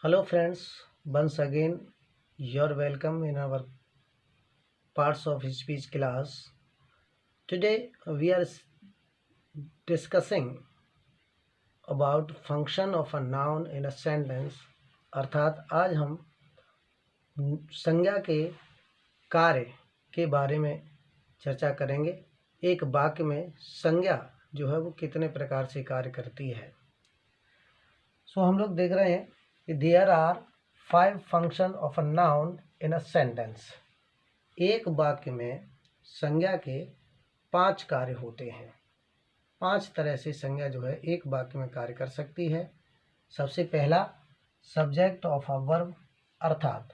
Hello friends, once again you're welcome in our parts of speech class. Today we are discussing about function of a noun in a sentence. अर्थात आज हम संज्ञा के कार्य के बारे में चर्चा करेंगे। एक वाक्य में संज्ञा जो है वो कितने प्रकार से कार्य करती है। हम लोग देख रहे हैं कि there are 5 function of a noun in a sentence. एक वाक्य में संज्ञा के 5 कार्य होते हैं। 5 तरह से संज्ञा जो है एक वाक्य में कार्य कर सकती है। सबसे पहला सब्जेक्ट ऑफ अ वर्ब, अर्थात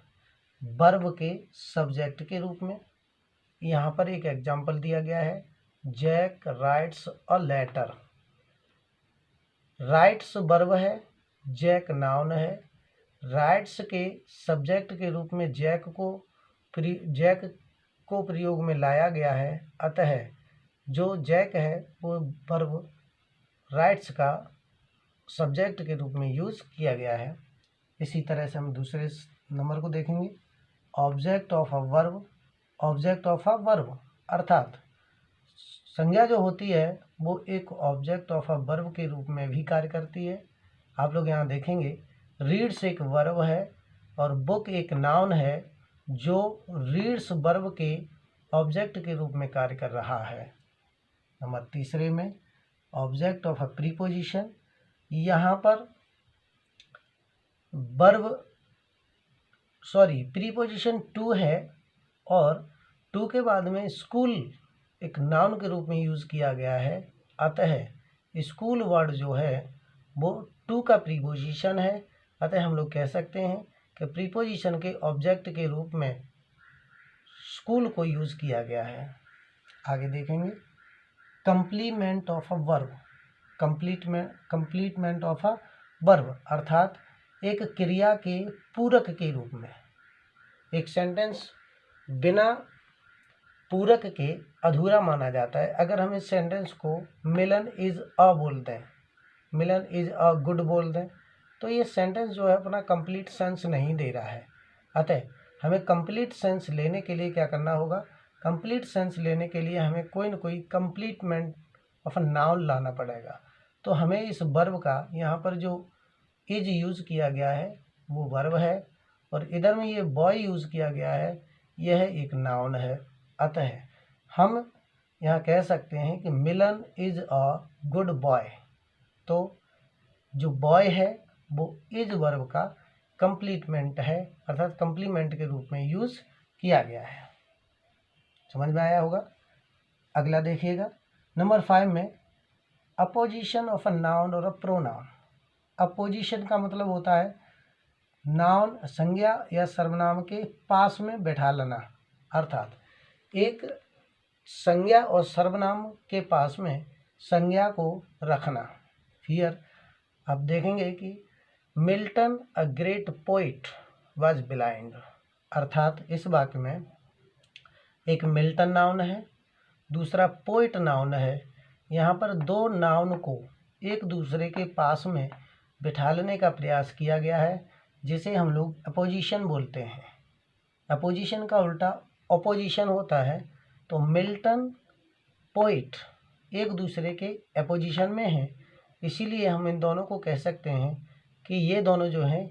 वर्ब के सब्जेक्ट के रूप में। यहाँ पर एक एग्जाम्पल दिया गया है, Jack writes a letter. Writes verb है, जैक नाउन है। राइट्स के सब्जेक्ट के रूप में जैक को प्रयोग में लाया गया है, अतः जो जैक है वो वर्ब राइट्स का सब्जेक्ट के रूप में यूज़ किया गया है। इसी तरह से हम दूसरे नंबर को देखेंगे, object of a verb. Object of a verb अर्थात संज्ञा जो होती है वो एक ऑब्जेक्ट ऑफ अ वर्ब के रूप में भी कार्य करती है। आप लोग यहाँ देखेंगे, रीड्स एक वर्ब है और बुक एक नाउन है जो रीड्स वर्ब के ऑब्जेक्ट के रूप में कार्य कर रहा है। नंबर तीसरे में ऑब्जेक्ट ऑफ अ प्रीपोजिशन। यहाँ पर प्रीपोजिशन टू है और टू के बाद में स्कूल एक नाउन के रूप में यूज़ किया गया है, अतः स्कूल वर्ड जो है वो टू का प्रीपोजिशन है। अतः हम लोग कह सकते हैं कि प्रीपोजिशन के ऑब्जेक्ट के रूप में स्कूल को यूज़ किया गया है। आगे देखेंगे, complement of a verb. Complement of a verb अर्थात एक क्रिया के पूरक के रूप में। एक सेंटेंस बिना पूरक के अधूरा माना जाता है। अगर हम इस सेंटेंस को मिलन इज अ बोल दें, मिलन इज अ गुड बोल दें, तो ये सेंटेंस जो है अपना कंप्लीट सेंस नहीं दे रहा है। अतः हमें कंप्लीट सेंस लेने के लिए क्या करना होगा, कंप्लीट सेंस लेने के लिए हमें कोई न कोई कंप्लीटमेंट ऑफ अ नाउन लाना पड़ेगा। तो हमें इस वर्ब का यहाँ पर जो इज यूज़ किया गया है वो वर्ब है और इधर में ये बॉय यूज़ किया गया है, यह एक नाउन है। अतः हम यहाँ कह सकते हैं कि मिलन इज अ गुड बॉय। तो जो बॉय है वो इज वर्ब का कंप्लीटमेंट है, अर्थात कंप्लीमेंट के रूप में यूज़ किया गया है। समझ में आया होगा। अगला देखिएगा, नंबर 5 में अपोजिशन ऑफ अ नाउन और अ प्रोनाउन। अपोजिशन का मतलब होता है नाउन संज्ञा या सर्वनाम के पास में बैठा लेना, अर्थात एक संज्ञा और सर्वनाम के पास में संज्ञा को रखना। हियर आप देखेंगे कि Milton a great poet was blind, अर्थात इस वाक्य में एक मिल्टन नाउन है, दूसरा पोइट नाउन है। यहाँ पर दो नाउन को एक दूसरे के पास में बिठा लेने का प्रयास किया गया है, जिसे हम लोग अपोजिशन बोलते हैं। अपोजिशन का उल्टा अपोजिशन होता है। तो मिल्टन पोइट एक दूसरे के अपोजिशन में हैं, इसीलिए हम इन दोनों को कह सकते हैं कि ये दोनों जो हैं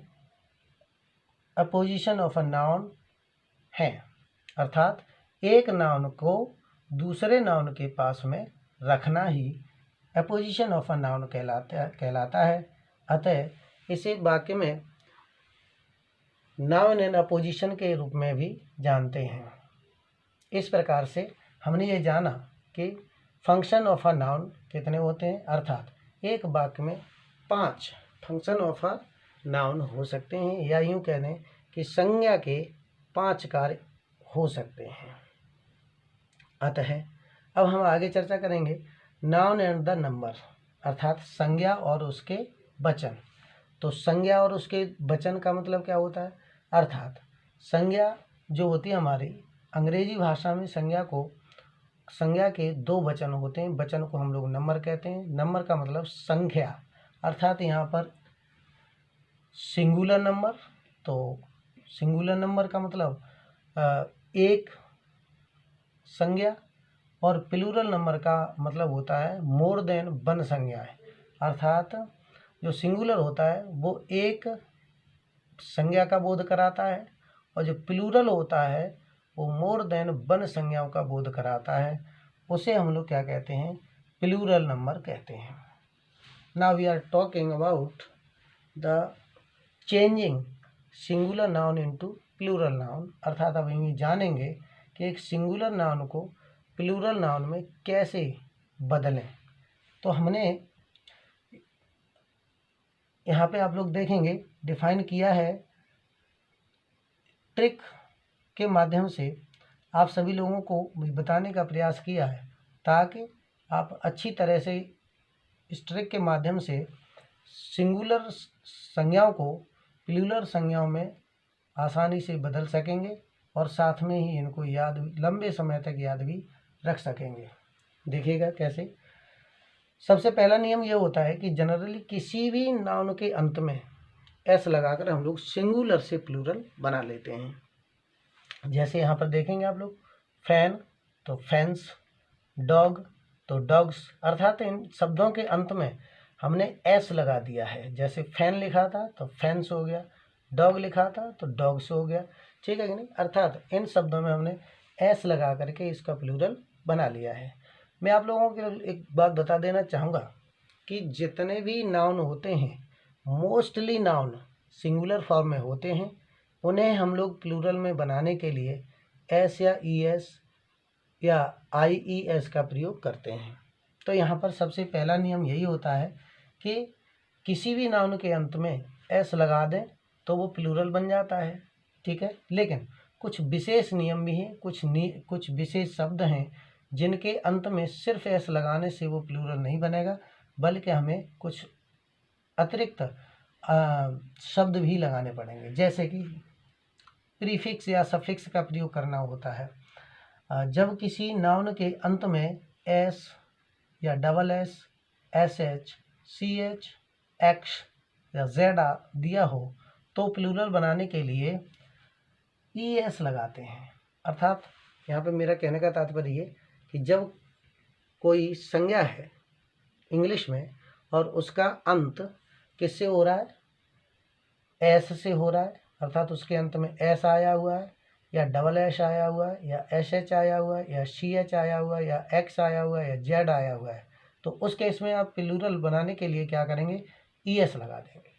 अपोजिशन ऑफ अ नाउन हैं, अर्थात एक नाउन को दूसरे नाउन के पास में रखना ही अपोजिशन ऑफ अ नाउन कहलाता है। अतः इसे वाक्य में नाउन एंड अपोजिशन के रूप में भी जानते हैं। इस प्रकार से हमने ये जाना कि फंक्शन ऑफ अ नाउन कितने होते हैं, अर्थात एक वाक्य में 5 फंक्शन ऑफ अ नाउन हो सकते हैं, या यूँ कह दें कि संज्ञा के 5 कार्य हो सकते हैं। अतः अब हम आगे चर्चा करेंगे नाउन एंड द नंबर, अर्थात संज्ञा और उसके वचन। तो संज्ञा और उसके वचन का मतलब क्या होता है, अर्थात संज्ञा जो होती है हमारी अंग्रेजी भाषा में संज्ञा के 2 वचन होते हैं। वचन को हम लोग नंबर कहते हैं। नंबर का मतलब संख्या, अर्थात यहाँ पर सिंगुलर नंबर, तो सिंगुलर नंबर का मतलब एक संज्ञा, और प्लूरल नंबर का मतलब होता है मोर देन वन संज्ञाएं। अर्थात जो सिंगुलर होता है वो एक संज्ञा का बोध कराता है, और जो प्लूरल होता है वो मोर देन वन संज्ञाओं का बोध कराता है। उसे हम लोग क्या कहते हैं? प्लूरल नंबर कहते हैं। Now we are talking about the changing singular noun into plural noun. अर्थात अब हम जानेंगे कि एक सिंगुलर नाउन को प्लूरल नाउन में कैसे बदलें। तो हमने यहाँ पे आप लोग देखेंगे डिफाइन किया है, ट्रिक के माध्यम से आप सभी लोगों को बताने का प्रयास किया है, ताकि आप अच्छी तरह से इस ट्रिक के माध्यम से सिंगुलर संज्ञाओं को प्लूरल संज्ञाओं में आसानी से बदल सकेंगे, और साथ में ही इनको याद, लंबे समय तक याद भी रख सकेंगे। देखिएगा कैसे। सबसे पहला नियम ये होता है कि जनरली किसी भी नाउन के अंत में एस लगाकर हम लोग सिंगुलर से प्लूरल बना लेते हैं। जैसे यहाँ पर देखेंगे आप लोग, फैन तो फैंस, डॉग तो डॉग्स। अर्थात इन शब्दों के अंत में हमने एस लगा दिया है। जैसे फैन लिखा था तो फैंस हो गया, डॉग लिखा था तो डॉग्स हो गया, ठीक है कि नहीं। अर्थात इन शब्दों में हमने एस लगा करके इसका प्लूरल बना लिया है। मैं आप लोगों को एक बात बता देना चाहूँगा कि जितने भी नाउन होते हैं, मोस्टली नाउन सिंगुलर फॉर्म में होते हैं, उन्हें हम लोग प्लूरल में बनाने के लिए एस या ई एस या आई ई एस का प्रयोग करते हैं। तो यहाँ पर सबसे पहला नियम यही होता है कि किसी भी नाउन के अंत में एस लगा दें तो वो प्लूरल बन जाता है, ठीक है। लेकिन कुछ विशेष नियम भी हैं, कुछ विशेष शब्द हैं जिनके अंत में सिर्फ एस लगाने से वो प्लूरल नहीं बनेगा, बल्कि हमें कुछ अतिरिक्त शब्द भी लगाने पड़ेंगे। जैसे कि प्रीफिक्स या सफिक्स का प्रयोग करना होता है। जब किसी नाउन के अंत में एस या double S, S H, C H, X या जेड दिया हो तो प्लूरल बनाने के लिए ई एस लगाते हैं। अर्थात यहाँ पे मेरा कहने का तात्पर्य ये कि जब कोई संज्ञा है इंग्लिश में और उसका अंत किससे हो रहा है? एस से हो रहा है, अर्थात उसके अंत में एस आया हुआ है, या डबल एस आया हुआ है, या एस एच आया हुआ है, या सी एच आया हुआ है, या एक्स आया हुआ है, या जेड आया हुआ है, तो उस केस में आप प्लूरल बनाने के लिए क्या करेंगे? ई एस लगा देंगे,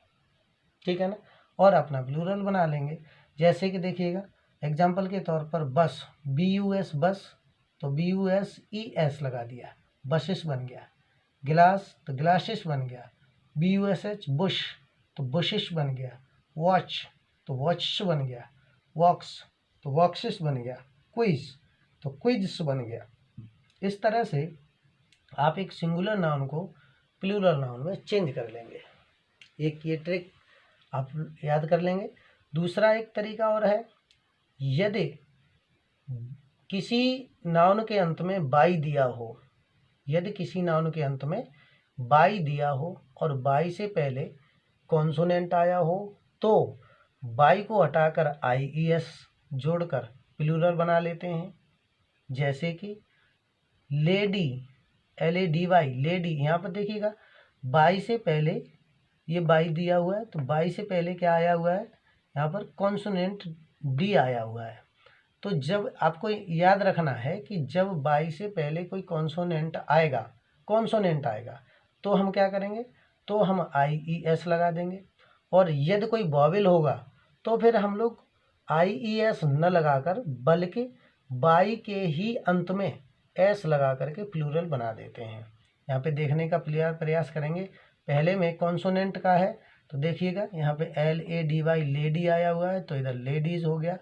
ठीक है ना, और अपना प्लूरल बना लेंगे। जैसे कि देखिएगा एग्जाम्पल के तौर पर बस, बी यू एस बस, तो B U S E S लगा दिया, बसेस बन गया। गिलास तो ग्लासेस बन गया। B U S H bush तो बुशिश बन गया। वॉच तो वॉच बन गया। वॉक्स तो वॉक्सिस बन गया। क्विज तो क्विज बन गया। इस तरह से आप एक सिंगुलर नाउन को प्लूरल नाउन में चेंज कर लेंगे। एक ये ट्रिक आप याद कर लेंगे। दूसरा एक तरीका और है, यदि किसी नाउन के अंत में बाई दिया हो, यदि किसी नाउन के अंत में बाई दिया हो और बाई से पहले कॉन्सोनेंट आया हो, तो बाई को हटाकर आई ई एस जोड़कर प्लूरल बना लेते हैं। जैसे कि lady, L A D Y, lady. यहाँ पर देखिएगा बाई से पहले ये बाई दिया हुआ है, तो बाई से पहले क्या आया हुआ है? यहाँ पर कॉन्सोनेंट डी आया हुआ है। तो जब आपको याद रखना है कि जब बाई से पहले कोई कॉन्सोनेंट आएगा तो हम क्या करेंगे? तो हम आई ई एस लगा देंगे। और यदि कोई वॉवेल होगा तो फिर हम लोग आई ई एस न लगाकर बल्कि बाई के ही अंत में एस लगा करके प्लूरल बना देते हैं। यहाँ पे देखने का प्रयास करेंगे। पहले में कॉन्सोनेंट का है तो देखिएगा यहाँ पे L A D Y lady आया हुआ है, तो इधर लेडीज हो गया।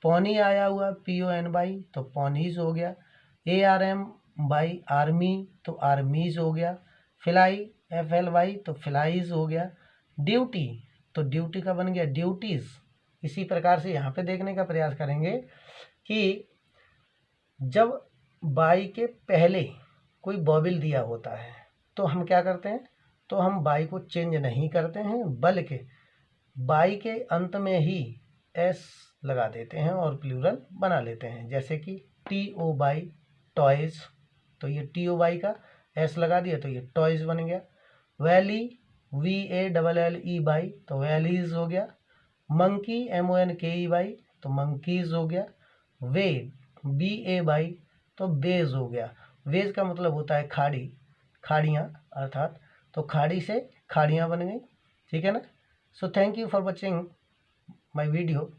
पॉनी आया हुआ पी ओ एन बाई, तो पॉनीज हो गया। A R M Y army, तो आर्मीज हो गया। फिलाई एफ एल वाई, तो फिलाईज हो गया। ड्यूटी तो ड्यूटी का बन गया ड्यूटीज। इसी प्रकार से यहाँ पे देखने का प्रयास करेंगे कि जब बाई के पहले कोई वॉवेल दिया होता है तो हम क्या करते हैं? तो हम बाई को चेंज नहीं करते हैं, बल्कि बाई के अंत में ही एस लगा देते हैं और प्लूरल बना लेते हैं, जैसे कि टी ओ बाई टॉयज़, तो ये टी ओ बाई का एस लगा दिया तो ये टॉयज़ बन गया। वैली VALLE बाई तो वैलीज हो गया। मंकी MONKE बाई तो मंकीज हो गया। वे BA बाई तो बेज हो गया। वेज का मतलब होता है खाड़ी, खाड़ियाँ अर्थात, तो खाड़ी से खाड़ियाँ बन गई। ठीक है ना। So thank you for watching my video.